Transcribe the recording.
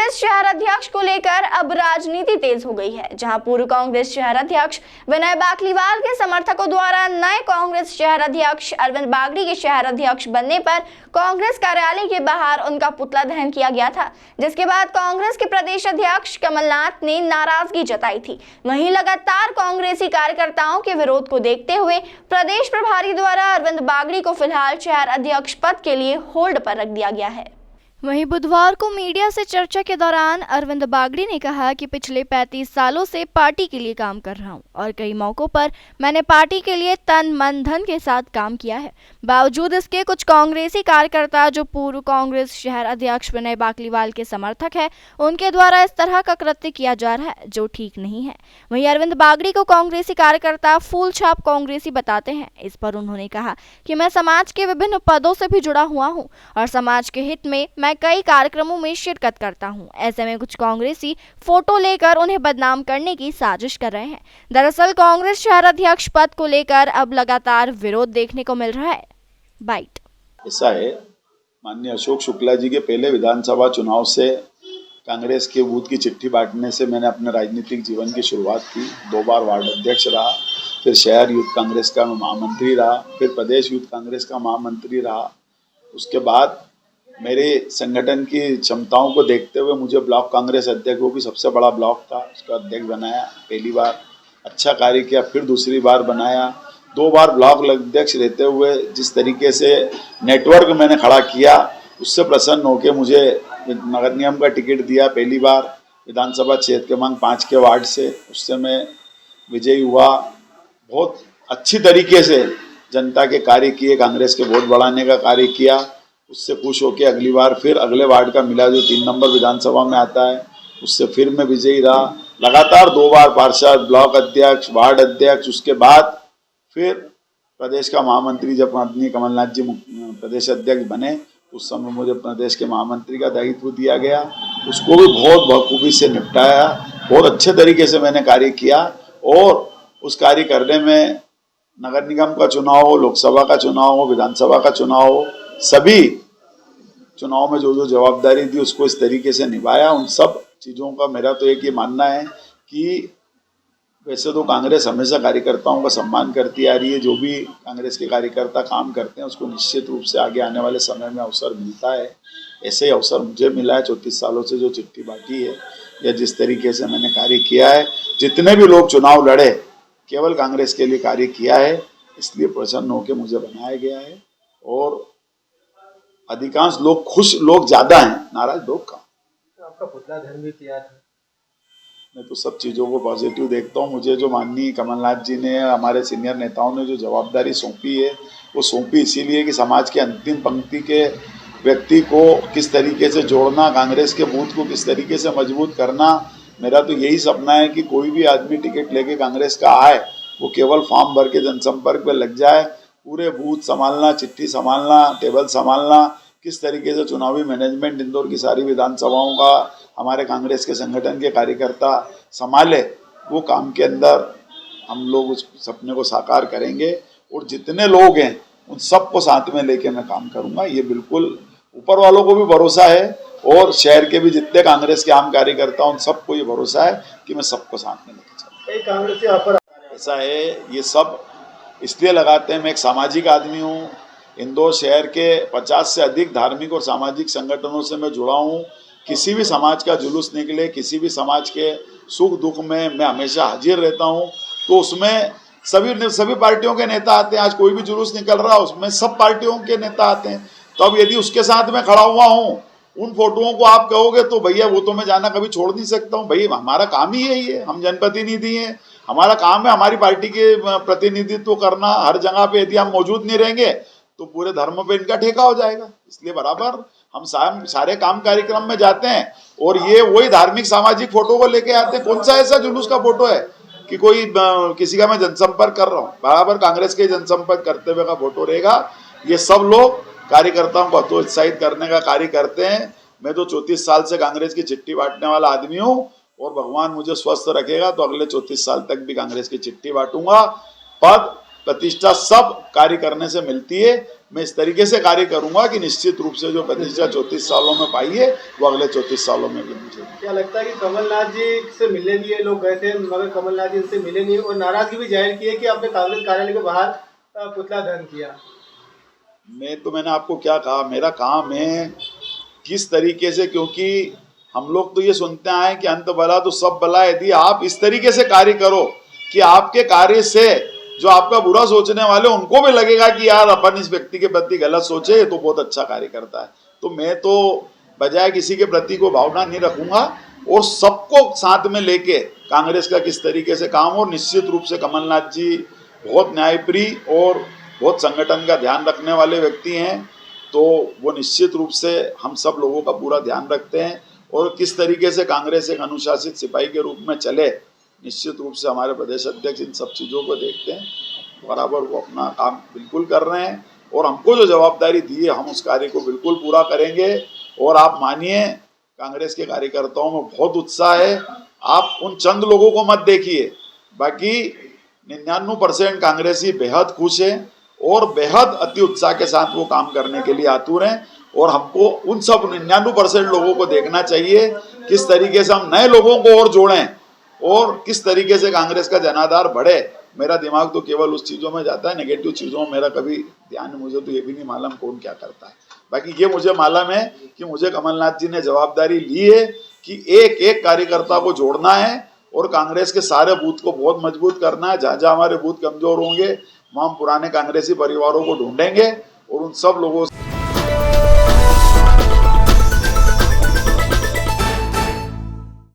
कांग्रेस शहर अध्यक्ष को लेकर अब राजनीति तेज हो गई है, जहां पूर्व कांग्रेस शहर अध्यक्ष विनय बाकलीवाल के समर्थकों द्वारा नए कांग्रेस शहर अध्यक्ष अरविंद बागड़ी के शहर अध्यक्ष बनने पर कांग्रेस कार्यालय के बाहर उनका पुतला दहन किया गया था, जिसके बाद कांग्रेस के प्रदेश अध्यक्ष कमलनाथ ने नाराजगी जताई थी। वहीं लगातार कांग्रेसी कार्यकर्ताओं के विरोध को देखते हुए प्रदेश प्रभारी द्वारा अरविंद बागड़ी को फिलहाल शहर अध्यक्ष पद के लिए होल्ड पर रख दिया गया है। वहीं बुधवार को मीडिया से चर्चा के दौरान अरविंद बागड़ी ने कहा कि पिछले 35 सालों से पार्टी के लिए काम कर रहा हूं और कई मौकों पर मैंने पार्टी के लिए तन मन धन के साथ काम किया है। बावजूद इसके कुछ कांग्रेसी कार्यकर्ता जो पूर्व कांग्रेस शहर अध्यक्ष विनय बाकलीवाल के समर्थक है, उनके द्वारा इस तरह का कृत्य किया जा रहा है जो ठीक नहीं है। वहीं अरविंद बागड़ी को कांग्रेसी कार्यकर्ता फूल छाप कांग्रेसी बताते हैं। इस पर उन्होंने कहा कि मैं समाज के विभिन्न पदों से भी जुड़ा हुआ हूँ और समाज के हित में मैं कई कार्यक्रमों में शिरकत करता हूं। ऐसे में कुछ कांग्रेसी फोटो लेकर उन्हें बदनाम करने की साजिश कर रहे हैं। दरअसल कांग्रेस शहर अध्यक्ष पद को लेकर अब लगातार विरोध देखने को मिल रहा है। बाइट ऐसा है, माननीय अशोक शुक्ला जी के पहले विधानसभा चुनाव से कांग्रेस के बूथ की चिट्ठी बांटने से मैंने अपने राजनीतिक जीवन की शुरुआत की। 2 बार वार्ड अध्यक्ष रहा, फिर शहर यूथ कांग्रेस का महामंत्री रहा, फिर प्रदेश यूथ कांग्रेस का महामंत्री रहा। उसके बाद मेरे संगठन की क्षमताओं को देखते हुए मुझे ब्लॉक कांग्रेस अध्यक्ष, वो भी सबसे बड़ा ब्लॉक था, उसका अध्यक्ष बनाया। पहली बार अच्छा कार्य किया, फिर दूसरी बार बनाया। 2 बार ब्लॉक अध्यक्ष रहते हुए जिस तरीके से नेटवर्क मैंने खड़ा किया, उससे प्रसन्न होकर मुझे नगर निगम का टिकट दिया। पहली बार विधानसभा क्षेत्र क्रमांक 5 के वार्ड से, उससे मैं विजयी हुआ। बहुत अच्छी तरीके से जनता के कार्य किए, कांग्रेस के वोट बढ़ाने का कार्य किया। उससे खुश होकर अगली बार फिर अगले वार्ड का मिला जो 3 नंबर विधानसभा में आता है, उससे फिर मैं विजयी रहा। लगातार 2 बार पार्षद, ब्लॉक अध्यक्ष, वार्ड अध्यक्ष, उसके बाद फिर प्रदेश का महामंत्री जब माननीय कमलनाथ जी प्रदेश अध्यक्ष बने, उस समय मुझे प्रदेश के महामंत्री का दायित्व दिया गया। उसको भी बहुत बखूबी से निपटाया, बहुत अच्छे तरीके से मैंने कार्य किया। और उस कार्य करने में नगर निगम का चुनाव हो, लोकसभा का चुनाव हो, विधानसभा का चुनाव हो, सभी चुनाव में जो जवाबदारी दी उसको इस तरीके से निभाया। उन सब चीज़ों का मेरा तो एक ये मानना है कि वैसे तो कांग्रेस हमेशा कार्यकर्ताओं का सम्मान करती आ रही है। जो भी कांग्रेस के कार्यकर्ता काम करते हैं उसको निश्चित रूप से आगे आने वाले समय में अवसर मिलता है। ऐसे ही अवसर मुझे मिला है 34 सालों से जो चिट्ठी बांटी है या जिस तरीके से मैंने कार्य किया है। जितने भी लोग चुनाव लड़े केवल कांग्रेस के लिए कार्य किया है, इसलिए प्रसन्न होकर मुझे बनाया गया है। और अधिकांश लोग खुश, लोग ज्यादा हैं, नाराज लोग कम। आपका पुतला दहन भी किया था। मैं तो सब चीज़ों को पॉजिटिव देखता हूँ। मुझे जो माननीय कमलनाथ जी ने, हमारे सीनियर नेताओं ने जो जवाबदारी सौंपी है, वो सौंपी इसीलिए कि समाज के अंतिम पंक्ति के व्यक्ति को किस तरीके से जोड़ना, कांग्रेस के बूथ को किस तरीके से मजबूत करना। मेरा तो यही सपना है कि कोई भी आदमी टिकट लेके कांग्रेस का आए, वो केवल फॉर्म भर के जनसंपर्क पे लग जाए। पूरे बूथ संभालना, चिट्ठी संभालना, टेबल संभालना, किस तरीके से चुनावी मैनेजमेंट इंदौर की सारी विधानसभाओं का हमारे कांग्रेस के संगठन के कार्यकर्ता संभाले, वो काम के अंदर हम लोग उस सपने को साकार करेंगे। और जितने लोग हैं उन सबको साथ में लेके मैं काम करूंगा। ये बिल्कुल ऊपर वालों को भी भरोसा है और शहर के भी जितने कांग्रेस के आम कार्यकर्ता उन सबको ये भरोसा है कि मैं सबको साथ में लेके चलूंगा। कांग्रेस यहाँ पर ऐसा है, ये सब इसलिए लगाते हैं, मैं एक सामाजिक आदमी हूँ। इंदौर शहर के 50 से अधिक धार्मिक और सामाजिक संगठनों से मैं जुड़ा हूँ। किसी भी समाज का जुलूस निकले, किसी भी समाज के सुख दुख में मैं हमेशा हाजिर रहता हूँ। तो उसमें सभी पार्टियों के नेता आते हैं। आज कोई भी जुलूस निकल रहा है उसमें सब पार्टियों के नेता आते हैं। तो अब यदि उसके साथ मैं खड़ा हुआ हूँ, उन फोटोओं को आप कहोगे तो भैया वो तो मैं जाना कभी छोड़ नहीं सकता हूँ। भैया हमारा काम ही यही है, हम जनप्रतिनिधि हैं, हमारा काम है हमारी पार्टी के प्रतिनिधित्व करना। हर जगह पे यदि हम मौजूद नहीं रहेंगे तो पूरे धर्म पे इनका ठेका हो जाएगा। इसलिए बराबर हम सारे काम कार्यक्रम में जाते हैं और ये वही धार्मिक सामाजिक फोटो को लेके आते हैं। कौन सा ऐसा जुलूस का फोटो है कि कोई किसी का मैं जनसंपर्क कर रहा हूँ? बराबर कांग्रेस के जनसंपर्क करते हुए का फोटो रहेगा। ये सब लोग कार्यकर्ताओं को हतोत्साहित करने का कार्य करते हैं। मैं तो 34 साल से कांग्रेस की चिट्ठी बांटने वाला आदमी हूँ और भगवान मुझे स्वस्थ रखेगा तो अगले 34 साल तक भी कांग्रेस की चिट्ठी बांटूंगा। पद प्रतिष्ठा सब कार्य करने से मिलती है। मैं इस तरीके से कार्य करूंगा कि निश्चित रूप से जो प्रतिष्ठा 34 सालों में पाई है वो अगले 34 सालों में भी मिलेगी। क्या लगता है कि कमलनाथ जी से मिलने लिए लोग गए थे मगर कमलनाथ जी से मिले नहीं और नाराजगी भी जाहिर की है कि आपने कांग्रेस कार्यालय के बाहर पुतला दहन किया? मैंने आपको क्या कहा, मेरा काम है किस तरीके से, क्योंकि हम लोग तो ये सुनते आए कि अंत भला तो सब भला। यदि आप इस तरीके से कार्य करो कि आपके कार्य से जो आपका बुरा सोचने वाले उनको भी लगेगा कि यार अपन इस व्यक्ति के प्रति गलत सोचे, तो बहुत अच्छा कार्य करता है। तो मैं तो बजाय किसी के प्रति को भावना नहीं रखूंगा और सबको साथ में लेके कांग्रेस का किस तरीके से काम हो। निश्चित रूप से कमलनाथ जी बहुत न्यायप्रिय और बहुत संगठन का ध्यान रखने वाले व्यक्ति हैं, तो वो निश्चित रूप से हम सब लोगों का पूरा ध्यान रखते हैं और किस तरीके से कांग्रेस एक अनुशासित सिपाही के रूप में चले, निश्चित रूप से हमारे प्रदेश अध्यक्ष इन सब चीज़ों को देखते हैं। बराबर वो अपना काम बिल्कुल कर रहे हैं और हमको जो जवाबदारी दी है हम उस कार्य को बिल्कुल पूरा करेंगे। और आप मानिए कांग्रेस के कार्यकर्ताओं में बहुत उत्साह है। आप उन चंद लोगों को मत देखिए, बाकी 99% कांग्रेसी बेहद खुश है और बेहद अति उत्साह के साथ वो काम करने के लिए आतुर हैं। और हमको उन सब 99% लोगों को देखना चाहिए किस तरीके से हम नए लोगों को और जोड़ें और किस तरीके से कांग्रेस का जनाधार बढ़े। मेरा दिमाग तो केवल उस चीज़ों में जाता है, नेगेटिव चीज़ों में मेरा कभी ध्यान, मुझे तो ये भी नहीं मालूम कौन क्या करता है। बाकी ये मुझे मालूम है कि मुझे कमलनाथ जी ने जवाबदारी ली है कि एक एक कार्यकर्ता को जोड़ना है और कांग्रेस के सारे बूथ को बहुत मजबूत करना है। जहाँ जहाँ हमारे बूथ कमजोर होंगे वहाँ हम पुराने कांग्रेसी परिवारों को ढूंढेंगे और उन सब लोगों से